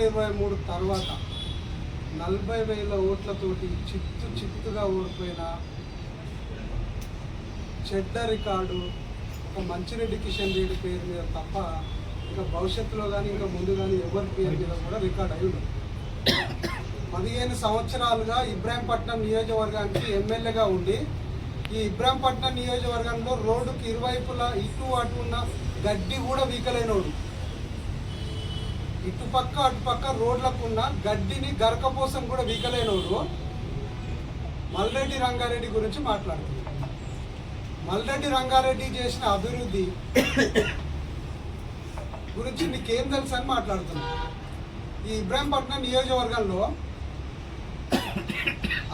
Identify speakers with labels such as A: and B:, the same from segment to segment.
A: 2023 తర్వాత 40,000 ఓట్లతోటి చిత్తుగా ఓడిపోయిన చెడ్డ రికార్డు ఒక మంచిరెడ్డి కిషన్ రెడ్డి పేరు మీద తప్ప ఇంకా భవిష్యత్తులో కానీ ఇంకా ముందు కానీ ఎవరి పేరు మీద కూడా రికార్డ్ అయి ఉండదు. 15 సంవత్సరాలుగా ఇబ్రాహీంపట్నం నియోజకవర్గానికి ఎమ్మెల్యేగా ఉండి ఈ ఇబ్రాహీంపట్నం నియోజకవర్గంలో రోడ్డుకి ఇరువైపులా ఇటు అటు ఉన్న గడ్డి కూడా వీకలేనోడు, ఇటుపక్క అటుపక్క రోడ్లకు ఉన్న గడ్డిని గరకపోసం కూడా వీకలేనోడు మల్రెడ్డి రంగారెడ్డి గురించి మాట్లాడుతున్నాడు. మల్రెడ్డి రంగారెడ్డి చేసిన అభివృద్ధి గురించి నీకేం తెలుసు అని మాట్లాడుతున్నాడు. ఈ ఇబ్రాహీంపట్నం నియోజకవర్గంలో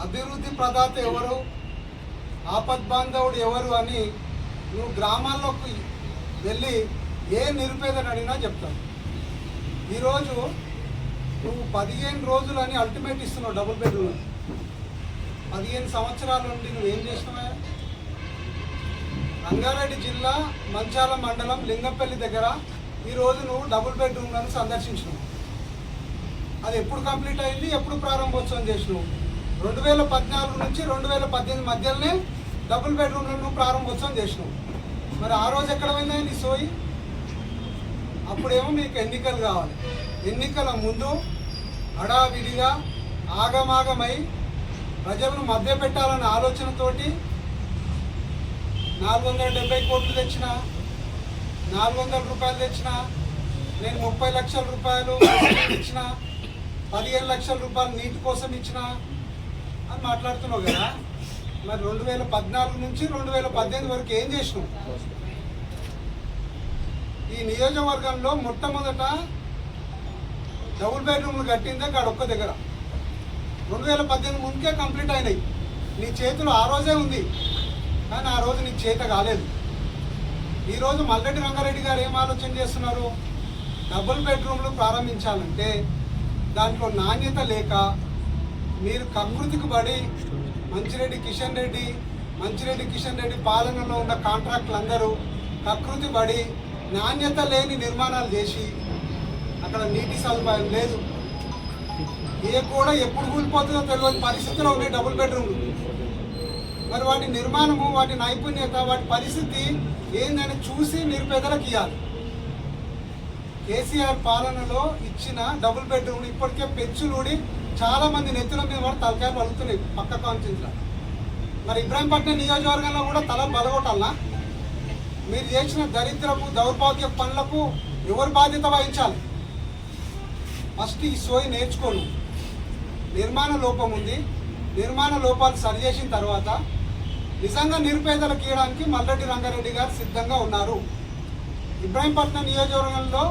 A: అభివృద్ధి ప్రదాత ఎవరు, ఆపద్బాంధవుడు ఎవరు అని నువ్వు గ్రామాల్లోకి వెళ్ళి ఏ నిరుపేదను అడిగినా చెప్తావు. ఈరోజు నువ్వు 15 రోజులు అని అల్టిమేట్ ఇస్తున్నావు డబుల్ బెడ్రూమ్. 15 సంవత్సరాల నుండి నువ్వేం చేసినావా? రంగారెడ్డి జిల్లా మంచాల మండలం లింగంపల్లి దగ్గర ఈరోజు నువ్వు డబుల్ బెడ్రూమ్లను సందర్శించినావు. అది ఎప్పుడు కంప్లీట్ అయింది, ఎప్పుడు ప్రారంభోత్సవం చేసినావు? 2014 నుంచి 2018 మధ్యలోనే డబుల్ బెడ్రూమ్లను ప్రారంభోత్సవం చేసినావు. మరి ఆ రోజు ఎక్కడ పోయిందా నీ సోయి? అప్పుడేమో మీకు ఎన్నికలు కావాలి, ఎన్నికల ముందు హడావిడిగా ఆగమాగమై ప్రజలను మభ్యపెట్టాలన్న ఆలోచనతోటి 470 కోట్లు తెచ్చిన, 400 రూపాయలు తెచ్చిన, నేను 30 లక్షల రూపాయలు ఇచ్చిన, 15 లక్షల రూపాయలు నీటి కోసం ఇచ్చిన అని మాట్లాడుతున్నావు కదా. మరి 2014 నుంచి 2018 వరకు ఏం చేసినావు? ఈ నియోజకవర్గంలో మొట్టమొదట డబుల్ బెడ్రూమ్లు కట్టిందే కాడొక్క దగ్గర. 2018 ముందుకే కంప్లీట్ అయినాయి. నీ చేతిలో ఆ రోజే ఉంది, కానీ ఆ రోజు నీకు చేత కాలేదు. ఈరోజు మల్రెడ్డి రంగారెడ్డి గారు ఏం ఆలోచన చేస్తున్నారు? డబుల్ బెడ్రూమ్లు ప్రారంభించాలంటే దాంట్లో నాణ్యత లేక మీరు కకృతికి పడి మంచిరెడ్డి కిషన్ రెడ్డి పాలనలో ఉన్న కాంట్రాక్టులు అందరూ కకృతి పడి నాణ్యత లేని నిర్మాణాలు చేసి అక్కడ నీటి సదుపాయం లేదు, ఏ కూడా ఎప్పుడు కూలిపోతుందో తెలియని పరిస్థితిలో ఉన్నాయి డబుల్ బెడ్రూమ్లు. మరి వాటి నిర్మాణము, వాటి నైపుణ్యత, వాటి పరిస్థితి ఏందని చూసి నిరుపేదలకు ఇవ్వాలి. కేసీఆర్ పాలనలో ఇచ్చిన డబుల్ బెడ్రూమ్ ఇప్పటికే పెచ్చులూడి చాలా మంది నెత్తుల మీద కూడా తలకాయలు పలుకుతున్నాయి పక్క కాన్స్టిట్యూన్సీలో. మరి ఇబ్రాహీంపట్నం నియోజకవర్గంలో కూడా తల బలగొట్టాలనా? మీరు చేసిన దరిద్రపు దౌర్భాగ్య పనులకు ఎవరు బాధ్యత వహించాలి? ఫస్ట్ ఈ సోయి నేర్చుకోను. నిర్మాణ లోపం ఉంది, నిర్మాణ లోపాలు సరిచేసిన తర్వాత నిజంగా నిరుపేదలకు ఇవ్వడానికి మల్రెడ్డి రంగారెడ్డి గారు సిద్ధంగా ఉన్నారు. ఇబ్రాహీంపట్నం నియోజకవర్గంలో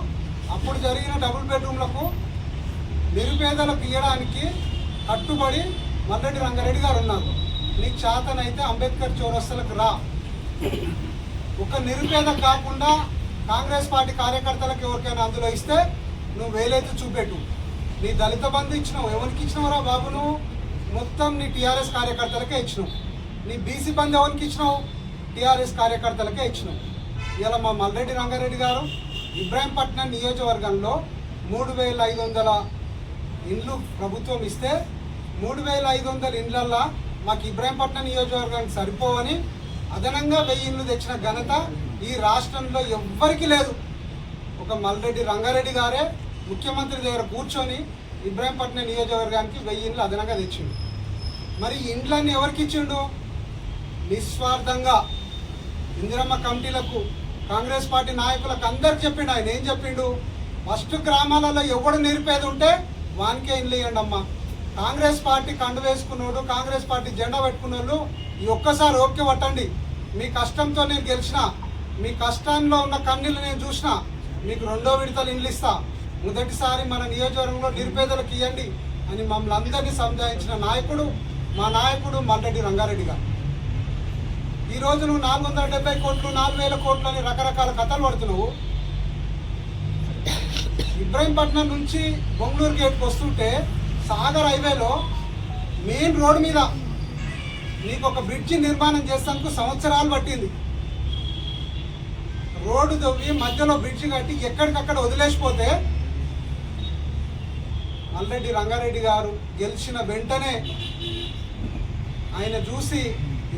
A: అప్పుడు జరిగిన డబుల్ బెడ్రూమ్లకు నిరుపేదలకు ఇవ్వడానికి కట్టుబడి మల్రెడ్డి రంగారెడ్డి గారు ఉన్నారు. నీకు చేతనైతే అంబేద్కర్ చౌరస్తలకు రా. ఒక నిరుపేద కాకుండా కాంగ్రెస్ పార్టీ కార్యకర్తలకు ఎవరికైనా అందులో ఇస్తే నువ్వు వేలైతే చూపెట్టు. నీ దళిత బంధు ఇచ్చినావు, ఎవరికి ఇచ్చినావురా బాబు? నువ్వు మొత్తం నీ టీఆర్ఎస్ కార్యకర్తలకే ఇచ్చినావు. నీ బీసీ బంధు ఎవరికి ఇచ్చినావు? టీఆర్ఎస్ కార్యకర్తలకే ఇచ్చినావు. ఇలా మా మల్రెడ్డి రంగారెడ్డి గారు ఇబ్రాహీంపట్నం నియోజకవర్గంలో 3,500 ఇండ్లు ప్రభుత్వం ఇస్తే 3,500 ఇండ్లల్లో మాకు ఇబ్రాహీంపట్నం నియోజకవర్గానికి సరిపోవని అదనంగా 1000 ఇండ్లు తెచ్చిన ఘనత ఈ రాష్ట్రంలో ఎవ్వరికీ లేదు. ఒక మల్రెడ్డి రంగారెడ్డి గారే ముఖ్యమంత్రి దగ్గర కూర్చొని ఇబ్రాహీంపట్నం నియోజకవర్గానికి 1000 ఇండ్లు అదనంగా తెచ్చిండు. మరి ఇండ్లన్నీ ఎవరికి ఇచ్చిండు? నిస్వార్థంగా ఇందిరమ్మ కమిటీలకు, కాంగ్రెస్ పార్టీ నాయకులకు అందరికి చెప్పిండు. ఆయన ఏం చెప్పిండు? ఫస్ట్ గ్రామాలలో ఎవడు నిరుపేద ఉంటే వానికే ఇండ్లు ఇవ్వండి అమ్మా. కాంగ్రెస్ పార్టీ కండు వేసుకున్నోడు, కాంగ్రెస్ పార్టీ జెండా పెట్టుకున్న వాళ్ళు ఈ ఒక్కసారి ఓకే పట్టండి. మీ కష్టంతో నేను గెలిచిన, మీ కష్టంలో ఉన్న కన్నీళ్ళు నేను చూసిన, మీకు 2వ విడతలు ఇండ్లు ఇస్తా, మొదటిసారి మన నియోజకవర్గంలో నిరుపేదలకు ఇవ్వండి అని మమ్మల్ని అందరినీ సంజాయించిన నాయకుడు మా నాయకుడు మల్రెడ్డి రంగారెడ్డి గారు. ఈరోజు నువ్వు 470 కోట్లు 4,000 కోట్లు అని రకరకాల కథలు పడుతున్నావు. ఇబ్రాహీంపట్నం నుంచి బొంగళూరు గేట్కి వస్తుంటే సాగర్ హైవేలో మెయిన్ రోడ్ మీద నీకు ఒక బ్రిడ్జి నిర్మాణం చేసేందుకు సంవత్సరాలు పట్టింది. రోడ్డు తవ్వి మధ్యలో బ్రిడ్జి కట్టి ఎక్కడికక్కడ వదిలేసిపోతే మల్రెడ్డి రంగారెడ్డి గారు గెలిచిన వెంటనే ఆయన చూసి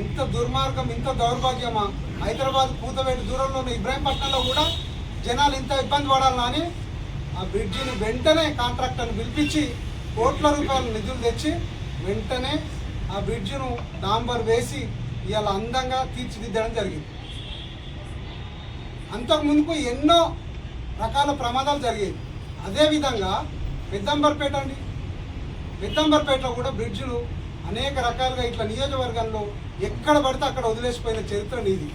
A: ఇంత దుర్మార్గం, ఇంత దౌర్భాగ్యమా, హైదరాబాద్ కూతవేటి దూరంలో ఉన్న ఇబ్రాహీంపట్నంలో కూడా జనాలు ఇంత ఇబ్బంది పడాలని ఆ బ్రిడ్జిని వెంటనే కాంట్రాక్టర్ని పిలిపించి కోట్ల రూపాయల నిధులు తెచ్చి వెంటనే ఆ బ్రిడ్జిను డాంబర్ వేసి ఇవాళ అందంగా తీర్చిదిద్దడం జరిగింది. అంతకుముందుకు ఎన్నో రకాల ప్రమాదాలు జరిగేవి. అదేవిధంగా పెద్దంబర్పేట అండి, పెద్దంబర్పేటలో కూడా బ్రిడ్జ్లు అనేక రకాలుగా ఇట్లా నియోజకవర్గంలో ఎక్కడ పడితే అక్కడ వదిలేసిపోయిన చరిత్ర నీది.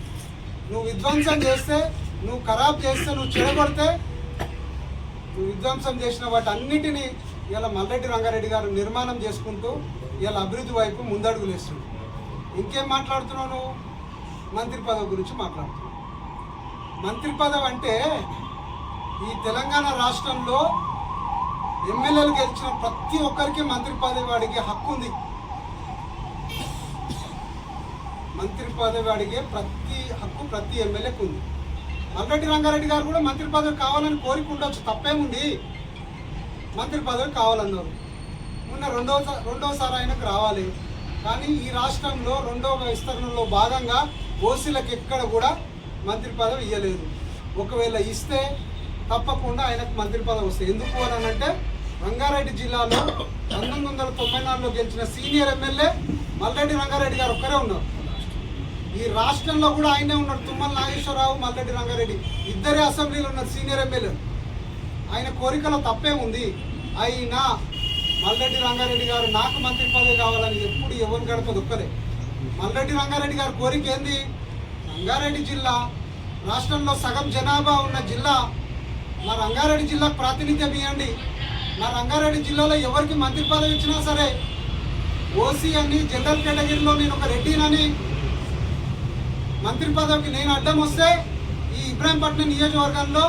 A: నువ్వు విధ్వంసం చేస్తే, నువ్వు ఖరాబ్ చేస్తే, నువ్వు చెడగొడితే, నువ్వు విధ్వంసం చేసిన వాటి అన్నిటినీ ఇలా మల్రెడ్డి రంగారెడ్డి గారు నిర్మాణం చేసుకుంటూ ఇలా అభివృద్ధి వైపు ముందడుగులు వేస్తున్నాడు. ఇంకేం మాట్లాడుతున్నావు నువ్వు? మంత్రి పదవి గురించి మాట్లాడుతున్నావు. మంత్రి పదవి అంటే ఈ తెలంగాణ రాష్ట్రంలో ఎమ్మెల్యేలు గెలిచిన ప్రతి ఒక్కరికి మంత్రి పదవి అడిగే హక్కు ఉంది. మంత్రి పదవి అడిగే ప్రతి హక్కు ప్రతి ఎమ్మెల్యేకు ఉంది. మల్రెడ్డి రంగారెడ్డి గారు కూడా మంత్రి పదవి కావాలని కోరిక ఉండొచ్చు, తప్పేముంది. మంత్రి పదవి కావాలన్నారు. మొన్న రెండోసారి ఆయనకు రావాలి. కానీ ఈ రాష్ట్రంలో రెండవ విస్తరణలో భాగంగా ఓసీలకు ఎక్కడ కూడా మంత్రి పదవి ఇవ్వలేదు. ఒకవేళ ఇస్తే తప్పకుండా ఆయనకు మంత్రి పదవి వస్తుంది. ఎందుకు అని అంటే రంగారెడ్డి జిల్లాలో 1994లో గెలిచిన సీనియర్ ఎమ్మెల్యే మల్రెడ్డి రంగారెడ్డి గారు ఒక్కరే ఉన్నారు. ఈ రాష్ట్రంలో కూడా ఆయనే ఉన్నాడు. తుమ్మల నాగేశ్వరరావు, మల్రెడ్డి రంగారెడ్డి ఇద్దరే అసెంబ్లీలో ఉన్నారు సీనియర్ ఎమ్మెల్యే. ఆయన కోరికలో తప్పేముంది. అయినా మల్రెడ్డి రంగారెడ్డి గారు నాకు మంత్రి పదవి కావాలని ఎప్పుడు ఎవరిని గడపదు ఒక్కరే. మల్రెడ్డి రంగారెడ్డి గారి కోరిక ఏంది? రంగారెడ్డి జిల్లా రాష్ట్రంలో సగం జనాభా ఉన్న జిల్లా, మా రంగారెడ్డి జిల్లాకు ప్రాతినిధ్యం ఇవ్వండి. మా రంగారెడ్డి జిల్లాలో ఎవరికి మంత్రి పదవి ఇచ్చినా సరే ఓసీ అని జనరల్ కేటగిరీలో నేను ఒక రెడ్డినని మంత్రి పదవికి నేను అడ్డం వస్తే ఈ ఇబ్రాహీంపట్నం నియోజకవర్గంలో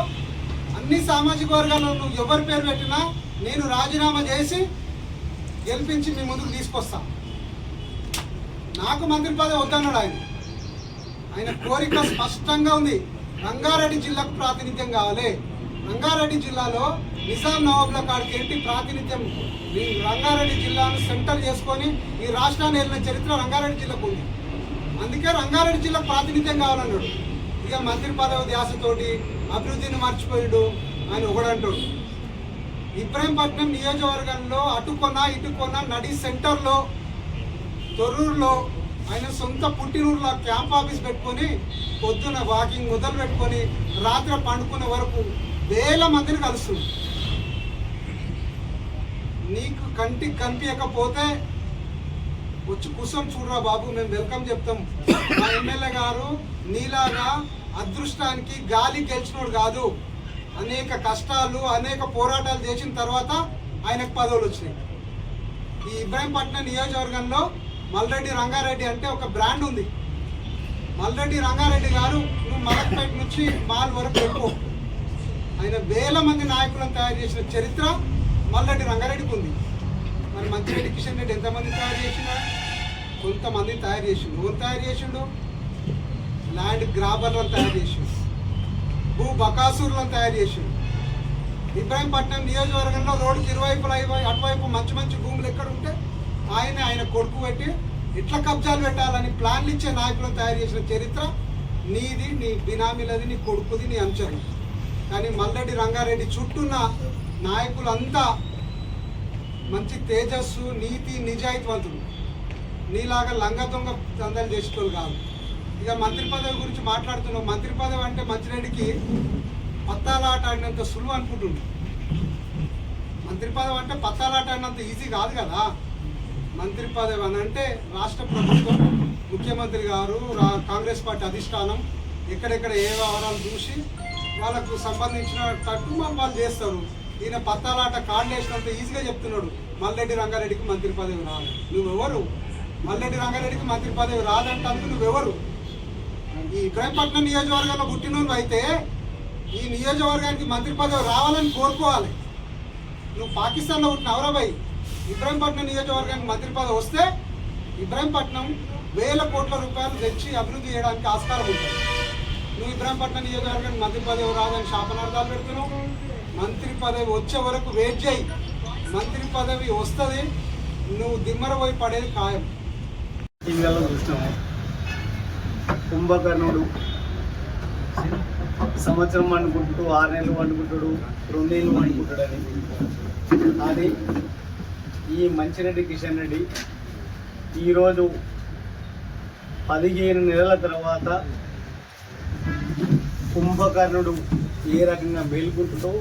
A: అన్ని సామాజిక వర్గాల్లో నువ్వు ఎవరి పేరు పెట్టినా నేను రాజీనామా చేసి గెలిపించి మీ ముందుకు తీసుకొస్తా. నాకు మంత్రి పదవి వద్దన్నాడు ఆయన. ఆయన కోరిక స్పష్టంగా ఉంది. రంగారెడ్డి జిల్లాకు ప్రాతినిధ్యం కావాలి. రంగారెడ్డి జిల్లాలో నిజాం నవాబుల కాడికి ఏంటి ప్రాతినిధ్యం, రంగారెడ్డి జిల్లాను సెంటర్ చేసుకొని ఈ రాష్ట్రాన్ని వెళ్ళిన చరిత్ర రంగారెడ్డి జిల్లాకు ఉంది. అందుకే రంగారెడ్డి జిల్లాకు ప్రాతినిధ్యం కావాలన్నాడు. ఇక మంత్రి పదవి ధ్యాసతోటి అభివృద్ధిని మర్చిపోయాడు ఆయన ఒకడంటాడు. ఇబ్రాహీంపట్నం నియోజకవర్గంలో అటుకొన్న ఇటుకొన్న నడి సెంటర్లో తొర్రూరులో ఆయన సొంత పుట్టినూరులో క్యాంప్ ఆఫీస్ పెట్టుకొని పొద్దున వాకింగ్ మొదలు పెట్టుకొని రాత్రి పండుకునే వరకు వేల మందిని కలుస్తుంది. నీకు కంటికి కనిపించకపోతే వచ్చి కూర్చొని చూడరా బాబు, మేము వెల్కమ్ చెప్తాం. మా ఎమ్మెల్యే గారు నీలాగా అదృష్టానికి గాలి గెలిచినోడు కాదు. అనేక కష్టాలు, అనేక పోరాటాలు చేసిన తర్వాత ఆయనకు పదవులు వచ్చినాయి. ఈ ఇబ్రాహీంపట్నం నియోజకవర్గంలో మల్రెడ్డి రంగారెడ్డి అంటే ఒక బ్రాండ్ ఉంది. మల్రెడ్డి రంగారెడ్డి గారు నువ్వు మలక్పేట నుంచి మాల్ వరకు వెళ్ళిపో. ఆయన వేల మంది నాయకులను తయారు చేసిన చరిత్ర మల్రెడ్డి రంగారెడ్డికి ఉంది. మరి మంచిరెడ్డి కిషన్ రెడ్డి ఎంతమంది తయారు చేసినా? కొంతమందిని తయారు చేసిండు. ఎవరు తయారు చేసిండు? ల్యాండ్ గ్రాబర్లను తయారు చేసిండు, భూ బకాసూర్లను తయారు చేసిండు. ఇబ్రాహీంపట్నం నియోజకవర్గంలో రోడ్డుకి ఇరువైపులా అటువైపు మంచి మంచి భూములు ఎక్కడ ఉంటే ఆయన కొడుకు పెట్టి ఎట్లా కబ్జాలు పెట్టాలని ప్లాన్లు ఇచ్చే నాయకులను తయారు చేసిన చరిత్ర నీది, నీ బినామీలది, నీ కొడుకుది, నీ అంచరు. కానీ మల్రెడ్డి రంగారెడ్డి చుట్టూన్న నాయకులంతా మంచి తేజస్సు, నీతి, నిజాయితీవంతులు. నీలాగా లంగ దొంగ దందాలు చేసేటోళ్ళు కాదు. ఇక మంత్రి పదవి గురించి మాట్లాడుతున్నావు. మంత్రి పదవి అంటే మంచిరెడ్డికి పత్తాలాట ఆడినంత సులువు అనుకుంటుంది. మంత్రి పదవి అంటే పత్తాలాట ఆడినంత ఈజీ కాదు కదా. మంత్రి పదవి అని అంటే రాష్ట్ర ప్రభుత్వం, ముఖ్యమంత్రి గారు, కాంగ్రెస్ పార్టీ అధిష్టానం ఎక్కడెక్కడ ఏ వ్యవహారాలు చూసి వాళ్ళకు సంబంధించినట్టు వాళ్ళు చేస్తారు. ఈయన పత్తాలాట కార్డు వేసినంత ఈజీగా చెప్తున్నాడు మల్రెడ్డి రంగారెడ్డికి మంత్రి పదవి రాదు. నువ్వెవరు? మల్రెడ్డి రంగారెడ్డికి మంత్రి పదవి రాదంటానికి నువ్వెవరు? ఈ ఇబ్రాహీంపట్నం నియోజకవర్గంలో పుట్టినోళ్ళు అయితే ఈ నియోజకవర్గానికి మంత్రి పదవి రావాలని కోరుకోవాలి. నువ్వు పాకిస్తాన్లో పుట్టిన అవరాబాయి ఇబ్రాహీంపట్నం నియోజకవర్గానికి మంత్రి పదవి వస్తే ఇబ్రాహీంపట్నం వేల కోట్ల రూపాయలు తెచ్చి అభివృద్ధి చేయడానికి ఆస్కారం ఉంటుంది. నువ్వు ఇబ్రాహీంపట్నం నియోజకవర్గానికి మంత్రి పదవి రాదని శాపనార్థాలు పెడుతున్నావు. మంత్రి పదవి వచ్చే వరకు వెయిట్ చేయి. మంత్రి పదవి వస్తుంది, నువ్వు దిమ్మర పోయి పడేది ఖాయం.
B: టీవీలలో చూసినాము, కుంభకర్ణుడు సంవత్సరం వండుకుంటాడు, 6 నెలలు వండుకుంటాడు, 2 నెలలు వండుకుంటాడని. కానీ ఈ మంచిరెడ్డి కిషన్ రెడ్డి ఈరోజు 15 నెలల తర్వాత కుంభకర్ణుడు ఏ రకంగా మేల్కుంటుందో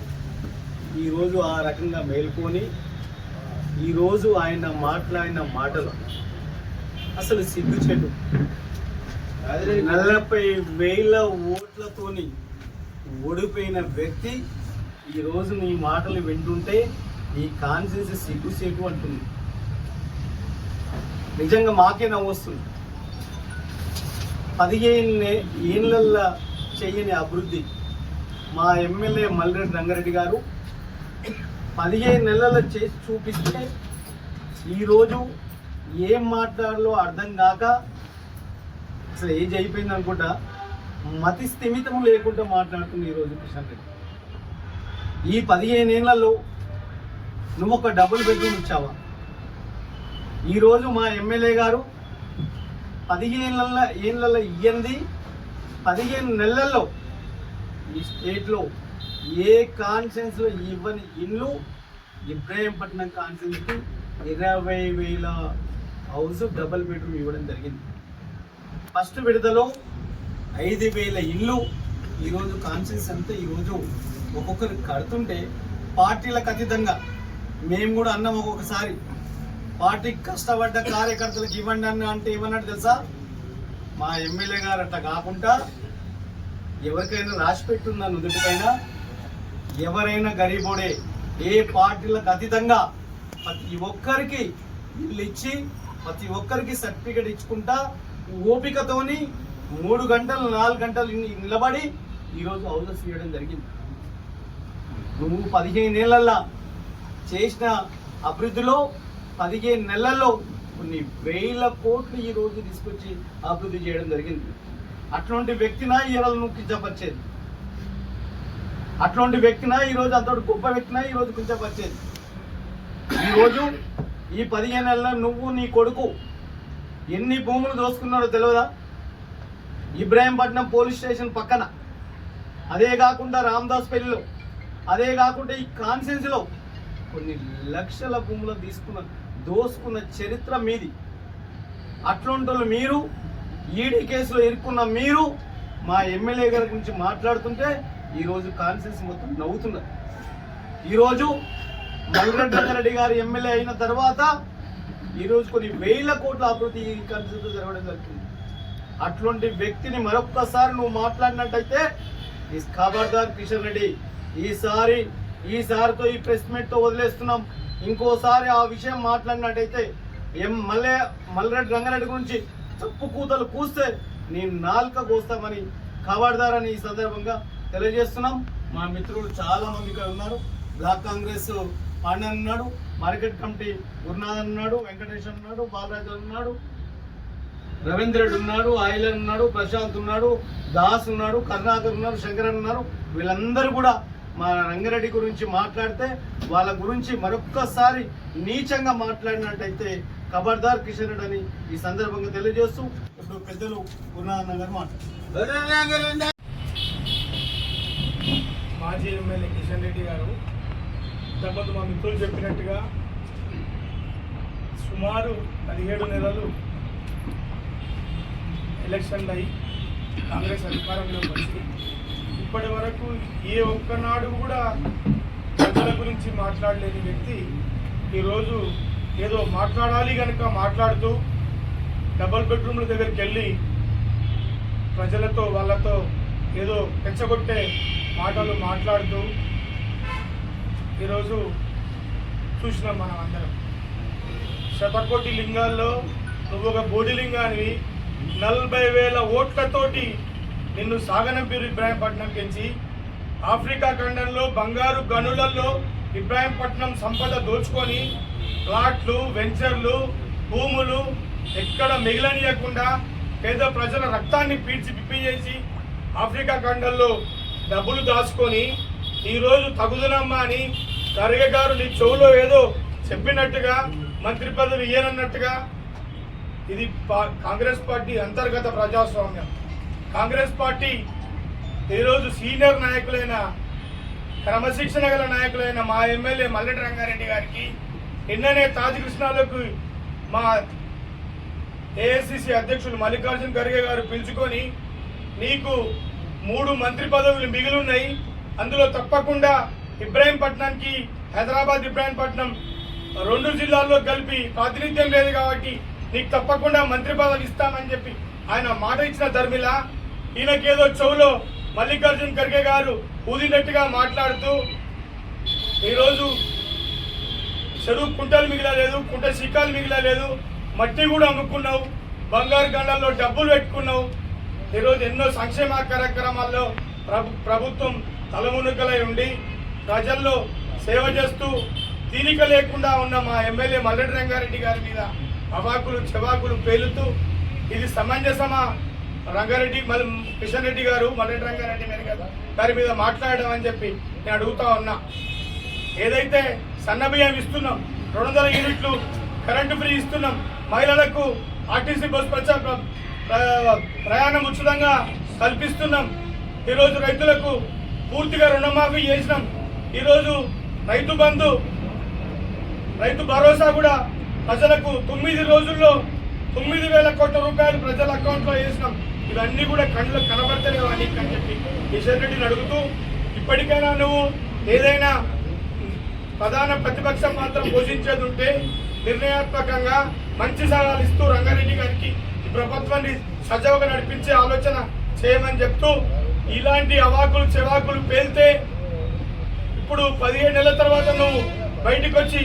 B: ఈరోజు ఆ రకంగా మేల్కొని ఈరోజు ఆయన మాట్లాడిన మాటలు అసలు సిగ్గుచేటు. 40,000 ఓట్లతోని ఓడిపోయిన వ్యక్తి ఈరోజు నీ మాటలు వింటుంటే ఈ కాన్సెన్స్ సిగ్గుచేటు అంటుంది. నిజంగా మాకే నవ్వొస్తుంది. 15 ఏళ్ళ చెయ్యని అభివృద్ధి మా ఎమ్మెల్యే మల్రెడ్డి రంగారెడ్డి గారు 15 నెలల చేసి చూపిస్తే ఈరోజు ఏం మాట్లాడాలో అర్థం కాక అసలు ఏజ్ అయిపోయింది అనుకుంటా, మతి స్థిమితం లేకుండా మాట్లాడుతుంది ఈరోజు కిషన్ రెడ్డి. ఈ 15 ఏళ్లలో నువ్వు ఒక డబుల్ బెడ్రూమ్ ఇచ్చావా? ఈరోజు మా ఎమ్మెల్యే గారు 15 ఏళ్ళ ఇయ్యంది 15 నెలల్లో ఈ స్టేట్లో ఏ కాన్ఫరెన్స్లో ఇవ్వని ఇల్లు ఇబ్రాహీంపట్నం కాన్ఫరెన్స్కి 20,000 హౌస్ డబుల్ బెడ్రూమ్ ఇవ్వడం జరిగింది. ఫస్ట్ విడతలో 5,000 ఇల్లు ఈరోజు కాన్ఫరెన్స్ అంతా ఈరోజు ఒక్కొక్కరు కడుతుంటే పార్టీలకు అతీతంగా మేము కూడా అన్నాం. ఒక్కొక్కసారి పార్టీకి కష్టపడ్డ కార్యకర్తలకు ఇవ్వండి అన్న అంటే ఏమన్నట్టు తెలుసా? మా ఎమ్మెల్యే గారు అట్లా కాకుండా ఎవరికైనా రాసి పెట్టున్న నుదుటి పైన ఎవరైనా గరీబోడే ఏ పార్టీలకు అతీతంగా ప్రతి ఒక్కరికి ఇల్లు ఇచ్చి ప్రతి ఒక్కరికి సర్టిఫికెట్ ఇచ్చుకుంటా ఓపికతోని 3 గంటలు 4 గంటలు నిలబడి ఈరోజు హౌసెస్ ఇవ్వడం జరిగింది. నువ్వు 15 ఏళ్ళల్లో చేసిన అభివృద్ధిలో 15 నెలల్లో కొన్ని 1000 కోట్లు ఈరోజు తీసుకొచ్చి అభివృద్ధి చేయడం జరిగింది. అట్లాంటి వ్యక్తినా ఈరోజు నువ్వు కించపరిచేది? అట్లాంటి వ్యక్తినా ఈరోజు అంతటి గొప్ప వ్యక్తినా ఈరోజు కించపరిచేది? ఈరోజు ఈ 15 నెలల్లో నువ్వు నీ కొడుకు ఎన్ని భూములు దోసుకున్నారో తెలియదా? ఇబ్రాహీంపట్నం పోలీస్ స్టేషన్ పక్కన, అదే కాకుండా రామదాస్ పెళ్లిలో, అదే కాకుండా ఈ కాన్సెన్స్లో కొన్ని లక్షల భూములు దోసుకున్న చరిత్ర మీది. అట్లాంటి మీరు ఈడీ కేసులో ఇరుక్కున్న మీరు మా ఎమ్మెల్యే గారి గురించి మాట్లాడుతుంటే ఈరోజు కాన్సెన్స్ మొత్తం నవ్వుతున్నారు. ఈరోజు మల్రెడ్డి రంగారెడ్డి గారు ఎమ్మెల్యే అయిన తర్వాత ఈరోజు కొన్ని 1000 కోట్ల అభివృద్ధి ఈ కాన్సెన్స్లో జరగడం జరుగుతుంది. అట్లాంటి వ్యక్తిని మరొక్కసారి నువ్వు మాట్లాడినట్టయితే ఈ ఖబర్దార్ కిషన్ రెడ్డి, ఈసారితో ఈ ప్రెస్ మీట్తో వదిలేస్తున్నాం. ఇంకోసారి ఆ విషయం మాట్లాడినట్టయితే మల్రెడ్డి రంగారెడ్డి గురించి తప్పు కూతలు కూస్తే నేను నాలుక కోస్తామని ఖబర్దార్ అని ఈ సందర్భంగా తెలియజేస్తున్నాం. మా మిత్రులు చాలా మంది ఇక్కడ ఉన్నారు. బ్లాక్ కాంగ్రెస్ పాండన్ ఉన్నాడు, మార్కెట్ కమిటీ గురునాథ్ ఉన్నాడు, వెంకటేష్ ఉన్నాడు, బాలరాజు ఉన్నాడు, రవీంద్రెడ్డి ఉన్నాడు, ఆయిలన్ ఉన్నాడు, ప్రశాంత్ ఉన్నాడు, దాస్ ఉన్నాడు, కరుణాకర్ ఉన్నారు, శంకరన్ ఉన్నారు. వీళ్ళందరూ కూడా మా రంగారెడ్డి గురించి మాట్లాడితే వాళ్ళ గురించి మరొక్కసారి నీచంగా మాట్లాడినట్టయితే ఖబర్దార్ కిషన్ రెడ్డి అని ఈ సందర్భంగా తెలియజేస్తూ ఇప్పుడు పెద్దలు గురునాథ్ గారు మాట్లాడారు.
C: మాజీ ఎమ్మెల్యే కిషన్ రెడ్డి గారు ఇంతకుముందు మా మిత్రులు చెప్పినట్టుగా సుమారు 17 నెలలు ఎలక్షన్లు అయ్యి కాంగ్రెస్ అధికారంలోకి వచ్చి ఇప్పటి వరకు ఏ ఒక్కనాడు కూడా ప్రజల గురించి మాట్లాడలేని వ్యక్తి ఈరోజు ఏదో మాట్లాడాలి కనుక మాట్లాడుతూ డబుల్ బెడ్రూమ్ల దగ్గరికి వెళ్ళి ప్రజలతో వాళ్ళతో ఏదో పెంచగొట్టే మాటలు మాట్లాడుతూ ఈరోజు చూసినాం మనం అందరం. శతకోటి లింగాల్లో నువ్వు ఒక బోడిలింగానివి, 40,000 ఓట్లతోటి నిన్ను సాగనంపిరు ఇబ్రాహీంపట్నం పెంచి ఆఫ్రికా ఖండంలో బంగారు గనులలో ఇబ్రాహీంపట్నం సంపద దోచుకొని ప్లాట్లు, వెంచర్లు, భూములు ఎక్కడ మిగిలనీయకుండా పేద ప్రజల రక్తాన్ని పిప్పి చేసి ఆఫ్రికా ఖండంలో డబ్బులు దాచుకొని ఈరోజు తగుదనమ్మా అని ఖర్గే గారు నీ చెవులో ఏదో చెప్పినట్టుగా మంత్రి పదవి ఇయ్యనన్నట్టుగా ఇది కాంగ్రెస్ పార్టీ అంతర్గత ప్రజాస్వామ్యం. కాంగ్రెస్ పార్టీ ఈరోజు సీనియర్ నాయకులైన క్రమశిక్షణ గల నాయకులైన మా ఎమ్మెల్యే మల్లెడ్డి రంగారెడ్డి గారికి నిన్ననే తాజ్ కృష్ణాలకు మా ఏఐసిసి అధ్యక్షులు మల్లికార్జున్ ఖర్గే గారు పిలుచుకొని నీకు 3 మంత్రి పదవులు మిగిలిన్నాయి, అందులో తప్పకుండా ఇబ్రాహీంపట్నానికి హైదరాబాద్ ఇబ్రాహీంపట్నం 2 జిల్లాల్లో కలిపి ప్రాతినిధ్యం లేదు కాబట్టి నీకు తప్పకుండా మంత్రి పదవి ఇస్తామని చెప్పి ఆయన మాట ఇచ్చిన ధర్మిలా ఈయనకేదో చెవులో మల్లికార్జున్ ఖర్గే గారు ఊదినట్టుగా మాట్లాడుతూ ఈరోజు చెరువు కుంటలు మిగిలలేదు, కుంట శిఖాలు మిగిలలేదు, మట్టి కూడా అమ్ముకున్నావు, బంగారు గంటల్లో డబ్బులు పెట్టుకున్నావు. ఈరోజు ఎన్నో సంక్షేమ కార్యక్రమాల్లో ప్రభుత్వం తలమునకలై ఉండి ప్రజల్లో సేవ చేస్తూ తీరిక లేకుండా ఉన్న మా ఎమ్మెల్యే మల్లెడ్డి రంగారెడ్డి గారి మీద అవాకులు చెవాకులు పేలుతూ ఇది సమంజసమా రంగారెడ్డి కిషన్ రెడ్డి గారు మల్లెడ్డి రంగారెడ్డి గారి మీద మాట్లాడడం అని చెప్పి నేను అడుగుతా ఉన్నా. ఏదైతే సన్నబియ్యం ఇస్తున్నాం, 200 యూనిట్లు కరెంటు ఫ్రీ ఇస్తున్నాం, మహిళలకు ఆర్టీసీ బస్ ప్రయాణం ఉచితంగా కల్పిస్తున్నాం, ఈరోజు రైతులకు పూర్తిగా రుణమాఫీ చేసినాం, ఈరోజు రైతు బంధు రైతు భరోసా కూడా ప్రజలకు 9 రోజుల్లో 9,000 కోట్ల రూపాయలు ప్రజల అకౌంట్లో వేసినాం. ఇవన్నీ కూడా కళ్ళకు కనబడతలేవు అని చెప్పి కిషన్ రెడ్డిని అడుగుతూ, ఇప్పటికైనా నువ్వు ఏదైనా ప్రధాన ప్రతిపక్షం మాత్రం పోషించేది ఉంటే నిర్ణయాత్మకంగా మంచి సలహాలు ఇస్తూ రంగారెడ్డి గారికి ఈ ప్రభుత్వాన్ని సజావుగా నడిపించే ఆలోచన చేయమని చెప్తూ, ఇలాంటి అవాకులు చెవాకులు పేలితే ఇప్పుడు 17 నెలల తర్వాత నువ్వు బయటకు వచ్చి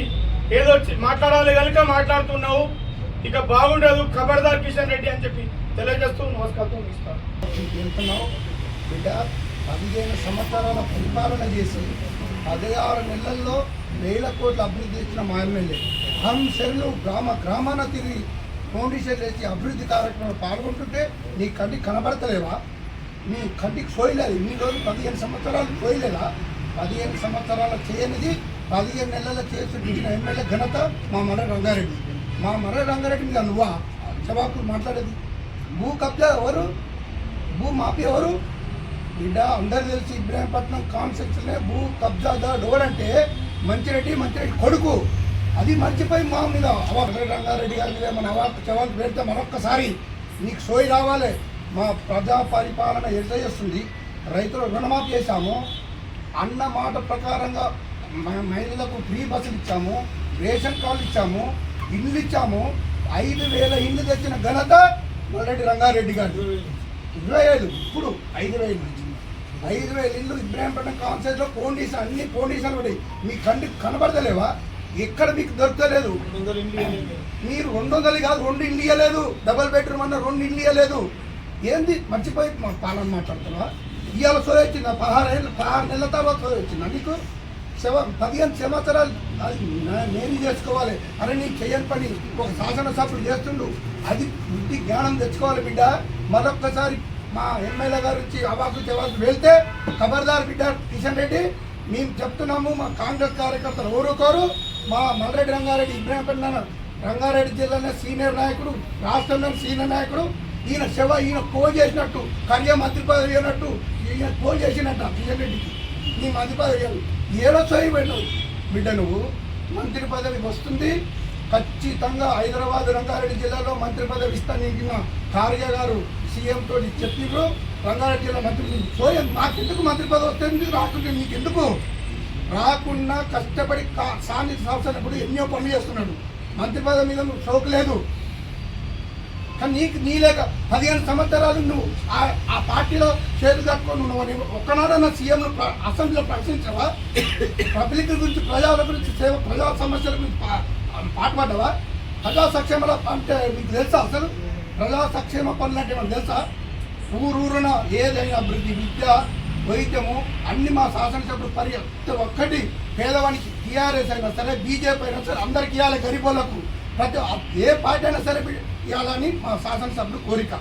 C: ఏదో మాట్లాడాలి కనుక మాట్లాడుతున్నావు, ఇక బాగుండదు, ఖబర్దార్ కిషన్ రెడ్డి అని చెప్పి తెలియజేస్తూ నమస్కారం ఇస్తాను.
D: వెళ్తున్నావు బిడ్డ, 15 సంవత్సరాల పరిపాలన చేసి 16 నెలల్లో 1000 కోట్ల అభివృద్ధి చేసిన మా ఎమ్మెల్యే హంసలు గ్రామాన తిరిగి ఫౌండేషన్ చేసి అభివృద్ధి కార్యక్రమంలో పాల్గొంటుంటే నీ కంటికి కనబడతలేవా? నీ కంటికి సోయలేదు. ఇన్ని రోజులు 15 సంవత్సరాలు సోయలేదా? 15 సంవత్సరాలు చేయనిది 15 నెలల చేసి చూసిన ఎమ్మెల్యే ఘనత మా మర్రి రంగారెడ్డి. మా మర్రి రంగారెడ్డి మీద నువ్వా చవాకులు మాట్లాడేది? భూ కబ్జా ఎవరు? భూ మాఫీ ఎవరు? బిడ్డ అందరు తెలిసి ఇబ్రాహీంపట్నం కాన్స్టిట్యూన్సీనే భూ కబ్జాదారుడు ఎవరంటే మంచిరెడ్డి కొడుకు. అది మర్చిపోయి మా మీద రంగారెడ్డి గారి మీద మన చవాకు పెడితే మరొక్కసారి నీకు సోయి రావాలి. మా ప్రజా పరిపాలన ఎంత చేస్తుంది? రైతులు రుణమాఫీ చేశాము, అన్న మాట ప్రకారంగా మహిళలకు ఫ్రీ బస్సులు ఇచ్చాము, రేషన్ కార్డులు ఇచ్చాము, ఇల్లు ఇచ్చాము. 5,000 ఇల్లు తెచ్చిన ఘనత మల్లెడ్డి రంగారెడ్డి గారు. 25 ఇప్పుడు 5,000 ఇచ్చింది. 5,000 ఇల్లు ఇబ్రాహీంపట్నం కాన్స్టిట్యూన్సీలో ఫౌండేషన్ అన్ని ఫౌండేషన్లు ఉన్నాయి. మీ కంటికి కనబడతలేవా? ఎక్కడ మీకు దొరకలేదు. మీరు 200 కాదు 2 ఇల్లు ఇవ్వలేదు, డబల్ బెడ్రూమ్ అన్న 2 ఇల్లు ఇవ్వలేదు. ఏంది మర్చిపోయి పాలన మాట్లాడుతున్నావా? ఇవాళ సోయ వచ్చిందా? 16 నెలల తర్వాత సోయ వచ్చిందా నీకు? 15 సంవత్సరాలు అది నేను చేసుకోవాలి. అరే నీకు చేయని పని ఒక శాసనసభ్యుడు చేస్తుండు, అది బుద్ధి జ్ఞానం తెచ్చుకోవాలి బిడ్డ. మరొక్కసారి మా ఎమ్మెల్యే గారు వచ్చి అవాకు చెవాకు వెళ్తే ఖబర్దార్ బిడ్డ కిషన్ రెడ్డి. మేము చెప్తున్నాము, మా కాంగ్రెస్ కార్యకర్తలు ఎవరుకోరు. మా మల్లెడ్డి రంగారెడ్డి ఇబ్రాహీంపట్నం రంగారెడ్డి జిల్లాలో సీనియర్ నాయకుడు, రాష్ట్రంలో సీనియర్ నాయకుడు. ఈయన ఫోన్ చేసినట్టు కర్య మంత్రి పదవి అయినట్టు ఈయన ఫోన్ చేసినట్టు కిషన్ రెడ్డికి నీ మంత్రి పదవి ఏడో చదివిపోయినావు బిడ్డ. నువ్వు మంత్రి పదవి వస్తుంది ఖచ్చితంగా. హైదరాబాద్ రంగారెడ్డి జిల్లాలో మంత్రి పదవి ఇస్తాను ఖార్గే గారు సీఎం తోటి చెప్పిర్రు. రంగారెడ్డి జిల్లా మంత్రి సోయం నాకెందుకు మంత్రి పదవి వస్తుంది? రాకుంటే నీకెందుకు? రాకుండా కష్టపడి సాన్నిధ్య సంవత్సరం ఎన్నో పనులు చేస్తున్నాడు. మంత్రి పదవి మీద నువ్వు షోకు లేదు. కానీ నీ లేక 15 సంవత్సరాలు నువ్వు ఆ పార్టీలో చేతులు కట్టుకొని ఉన్నావు. ఒక్కనాడన్నా సీఎంను అసెంబ్లీలో ప్రశ్నించవా? పబ్లిక్ గురించి, ప్రజల గురించి, ప్రజా సమస్యల గురించి పాటుపడ్డావా? ప్రజా సంక్షేమ అంటే మీకు తెలుసా? అసలు ప్రజా సంక్షేమ పనులు అంటే మనకు తెలుసా? ఊరూరున ఏదైనా అభివృద్ధి, విద్య, వైద్యము అన్ని మా శాసనసభ్యుడు ప్రతి ఒక్కటి పేదవానికి. టీఆర్ఎస్ అయినా సరే, బీజేపీ అయినా సరే అందరికి ఇవ్వాలి. గరీబులకు ప్రతి ఏ పార్టీ అయినా సరే ఇవ్వాలని మా శాసనసభ్యుడు కోరిక.